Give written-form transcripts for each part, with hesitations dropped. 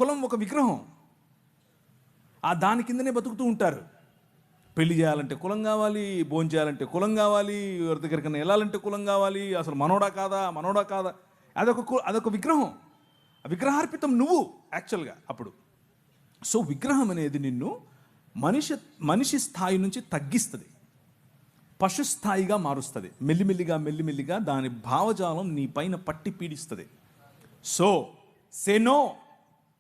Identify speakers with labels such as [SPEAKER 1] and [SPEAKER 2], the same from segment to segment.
[SPEAKER 1] కులం ఒక విగ్రహం. దాని కిందనే బతుకుతూ ఉంటారు. పెళ్లి చేయాలంటే కులం కావాలి, భోజనం చేయాలంటే కులం కావాలి, ఎవరి దగ్గరికైనా వెళ్ళాలంటే కులం కావాలి, అసలు మనోడా కాదా అదొక విగ్రహం. విగ్రహార్పితం నువ్వు యాక్చువల్గా అప్పుడు. సో విగ్రహం అనేది నిన్ను మనిషి స్థాయి నుంచి తగ్గిస్తుంది, పశు స్థాయిగా మారుస్తుంది. మెల్లిమెల్లిగా దాని భావజాలం నీ పైన పట్టి పీడిస్తుంది. సో నో,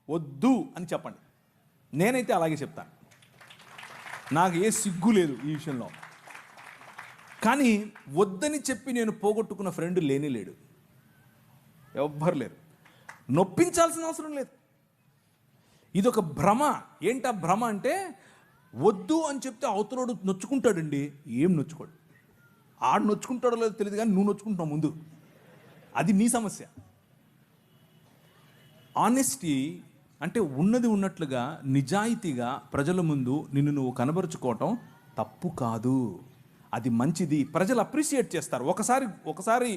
[SPEAKER 1] వద్దు అని చెప్పండి. నేనైతే అలాగే చెప్తాను. నాకు ఏ సిగ్గు లేదు ఈ విషయంలో. కానీ వద్దని చెప్పి నేను పోగొట్టుకున్న ఫ్రెండ్ లేడు, ఎవ్వరు లేరు. నొప్పించాల్సిన అవసరం లేదు. ఇదొక భ్రమ. ఏంటా భ్రమ అంటే, వద్దు అని చెప్తే అవతలోడు నొచ్చుకుంటాడండి. ఏం నొచ్చుకోడు. ఆడు నొచ్చుకుంటాడో లేదో తెలియదు, కానీ నువ్వు నొచ్చుకుంటున్నావు ముందు. అది నీ సమస్య. ఆనెస్టీ అంటే ఉన్నది ఉన్నట్లుగా నిజాయితీగా ప్రజల ముందు నిన్ను నువ్వు కనబరుచుకోవటం తప్పు కాదు, అది మంచిది. ప్రజలు అప్రిషియేట్ చేస్తారు. ఒకసారి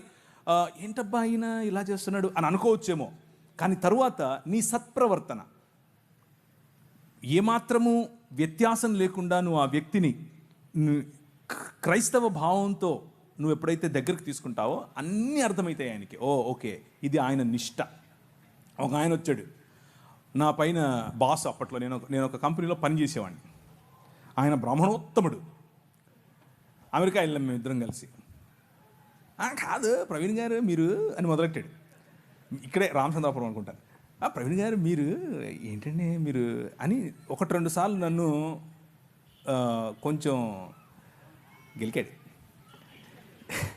[SPEAKER 1] ఏంటబ్బా ఆయన ఇలా చేస్తున్నాడు అని అనుకోవచ్చేమో, కానీ తరువాత నీ సత్ప్రవర్తన ఏమాత్రము వ్యత్యాసం లేకుండా నువ్వు ఆ వ్యక్తిని క్రైస్తవ భావంతో నువ్వు ఎప్పుడైతే దగ్గరికి తీసుకుంటావో అన్నీ అర్థమవుతాయి ఆయనకి. ఓకే, ఇది ఆయన నిష్ట. ఒక ఆయన వచ్చాడు నా పైన, బాస్. అప్పట్లో నేను ఒక కంపెనీలో పనిచేసేవాడిని. ఆయన బ్రాహ్మణోత్తముడు. అమెరికా వెళ్ళాం మేము ఇద్దరం కలిసి. కాదు ప్రవీణ్ గారు మీరు అని మొదలెట్టాడు. ఇక్కడే రామచంద్రాపురం అనుకుంటాను. ప్రవీణ్ గారు మీరు ఏంటండి మీరు అని 1-2 సార్లు నన్ను కొంచెం గెలికాడు.